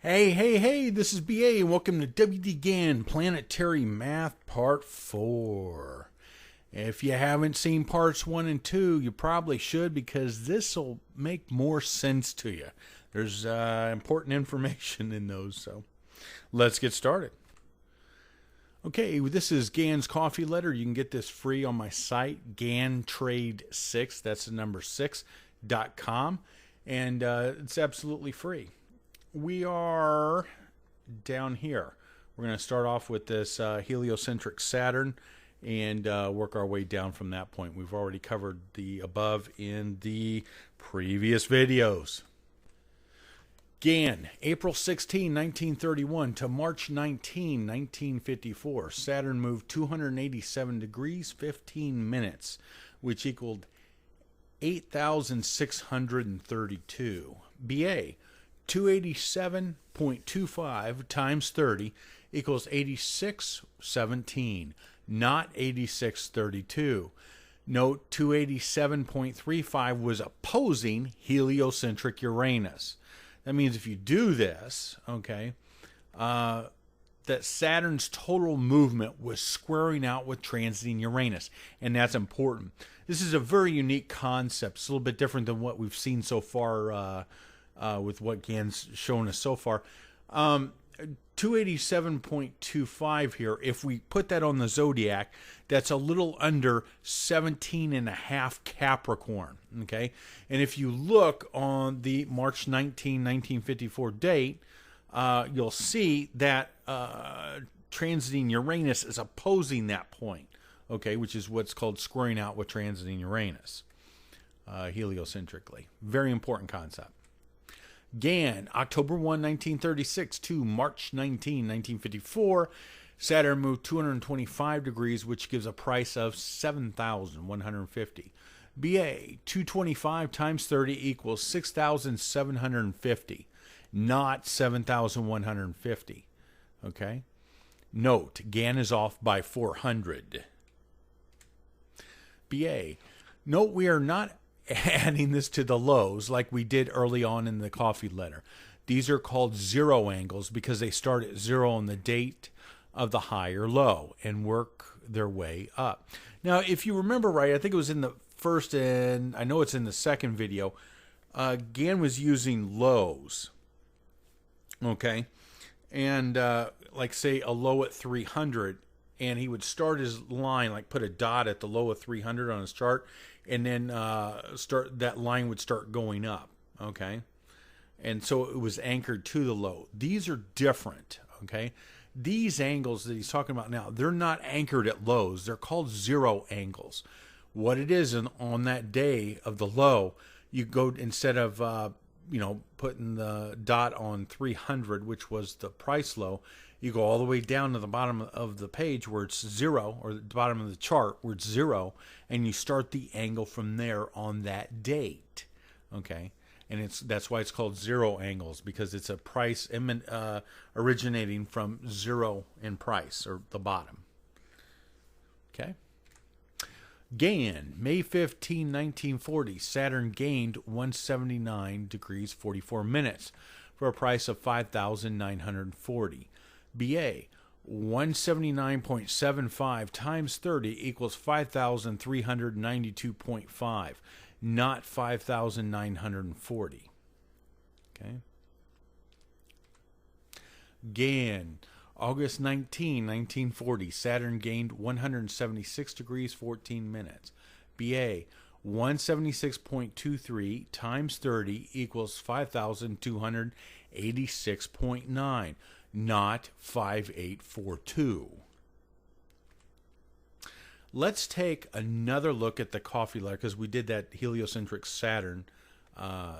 Hey, this is BA and welcome to GANN Planetary Math Part 4. If you haven't seen Parts 1 and 2, you probably should because this will make more sense to you. There's important information in those, so let's get started. Okay, this is GANN's coffee letter. You can get this free on my site, GANNTrade6, that's the number 6.com, and it's absolutely free. We are down here. We're going to start off with this heliocentric Saturn and work our way down from that point. We've already covered the above in the previous videos. GANN, April 16, 1931 to March 19, 1954. Saturn moved 287 degrees, 15 minutes, which equaled 8,632. BA, 287.25 times 30 equals 8617, not 8632. Note 287.35 was opposing heliocentric Uranus. That means if you do this, okay, that Saturn's total movement was squaring out with transiting Uranus, and that's important. This is a very unique concept. It's a little bit different than what we've seen so far with what GANN's shown us so far. 287.25 here, if we put that on the zodiac, that's a little under 17.5 Capricorn, okay? And if you look on the March 19, 1954 date, you'll see that transiting Uranus is opposing that point, okay, which is what's called squaring out with transiting Uranus, heliocentrically. Very important concept. GANN, October 1, 1936 to March 19, 1954. Saturn moved 225 degrees, which gives a price of 7,150. BA, 225 times 30 equals 6,750, not 7,150. Okay? Note, GANN is off by 400. BA, note we are not adding this to the lows like we did early on in the coffee letter. These are called zero angles because they start at zero on the date of the high or low and work their way up. Now, if you remember right, I think it was in the first and I know it's in the second video, GANN was using lows, okay? And like say a low at 300, and he would start his line, like put a dot at the low of 300 on his chart, and then that line would start going up, okay? And so it was anchored to the low. These are different, okay? These angles that he's talking about now, they're not anchored at lows. They're called zero angles. What it is on that day of the low, you go, instead of, putting the dot on 300, which was the price low, you go all the way down to the bottom of the page where it's zero, or the bottom of the chart where it's zero, and you start the angle from there on that date, okay? And that's why it's called zero angles, because it's a price originating from zero in price, or the bottom, okay? GANN, May 15, 1940, Saturn gained 179 degrees 44 minutes for a price of 5,940. BA, 179.75 times 30 equals 5,392.5, not 5,940. Okay. GANN, August 19, 1940, Saturn gained 176 degrees 14 minutes. BA, 176.23 times 30 equals 5,286.9. Not 5842. Let's take another look at the coffee letter because we did that heliocentric Saturn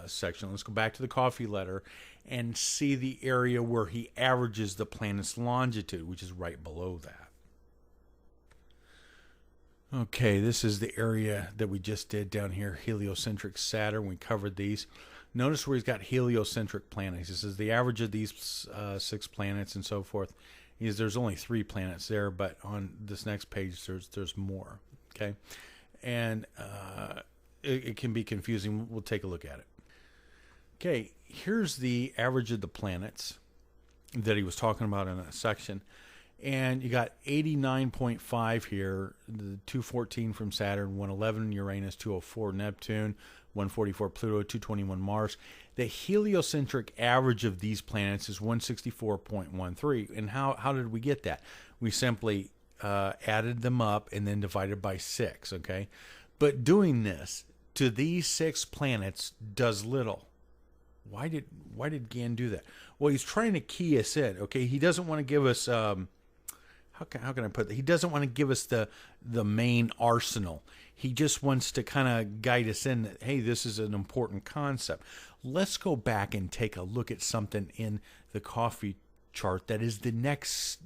section. Let's go back to the coffee letter and see the area where he averages the planet's longitude, which is right below that. Okay, this is the area that we just did down here, heliocentric Saturn. We covered these. Notice where he's got heliocentric planets. This is the average of these 6 planets and so forth. There's only 3 planets there, but on this next page there's more. Okay, and it can be confusing. We'll take a look at it. Okay, here's the average of the planets. that he was talking about in that section. And you got 89.5 here, the 214 from Saturn, 111 Uranus, 204 Neptune, 144 Pluto, 221 Mars. The heliocentric average of these planets is 164.13. And how did we get that? We simply added them up and then divided by 6, okay? But doing this to these 6 planets does little. Why did GANN do that? Well, he's trying to key us in, okay? He doesn't want to give us how can I put that? He doesn't want to give us the main arsenal. He just wants to kind of guide us in that, hey, this is an important concept. Let's go back and take a look at something in the coffee chart that is the next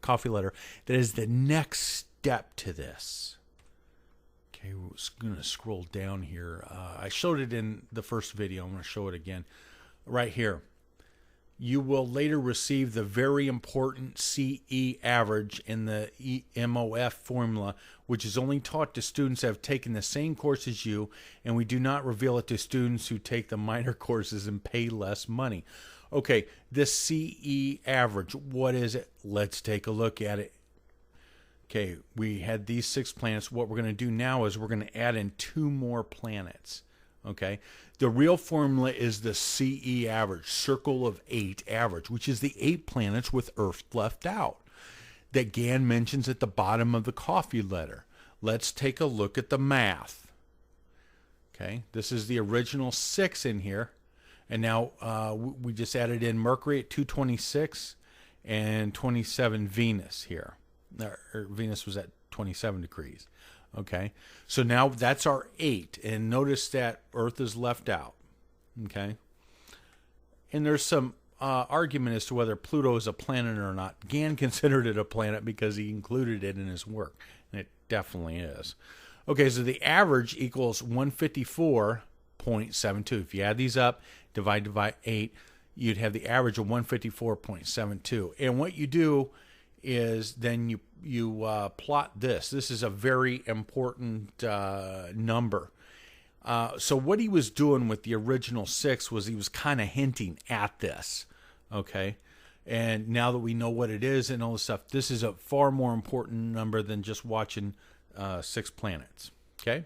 coffee letter, that is the next step to this. Okay, we're going to scroll down here. I showed it in the first video. I'm going to show it again right here. You will later receive the very important CE average in the MOF formula, which is only taught to students that have taken the same course as you, and we do not reveal it to students who take the minor courses and pay less money. Okay, this CE average, what is it? Let's take a look at it. Okay, we had these 6 planets. What we're going to do now is we're going to add in 2 more planets. Okay, the real formula is the CE average, circle of 8 average, which is the 8 planets with Earth left out that GANN mentions at the bottom of the coffee letter. Let's take a look at the math. Okay, this is the original 6 in here, and now we just added in Mercury at 226 and 27 Venus here. Venus was at 27 degrees. Okay, so now that's our 8, and notice that Earth is left out. Okay, and there's some argument as to whether Pluto is a planet or not. GANN considered it a planet because he included it in his work, and it definitely is. Okay, so the average equals 154.72. If you add these up, divide by 8, you'd have the average of 154.72. And what you do is then you plot this. This is a very important number. So what he was doing with the original 6 was he was kind of hinting at this, okay? And now that we know what it is and all this stuff, this is a far more important number than just watching 6 planets, okay?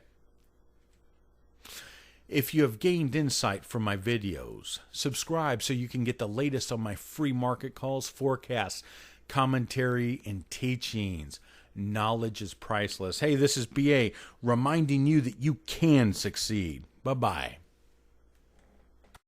If you have gained insight from my videos, subscribe so you can get the latest on my free market calls, forecasts, commentary, and teachings. Knowledge is priceless. Hey, this is BA reminding you that you can succeed. Bye-bye.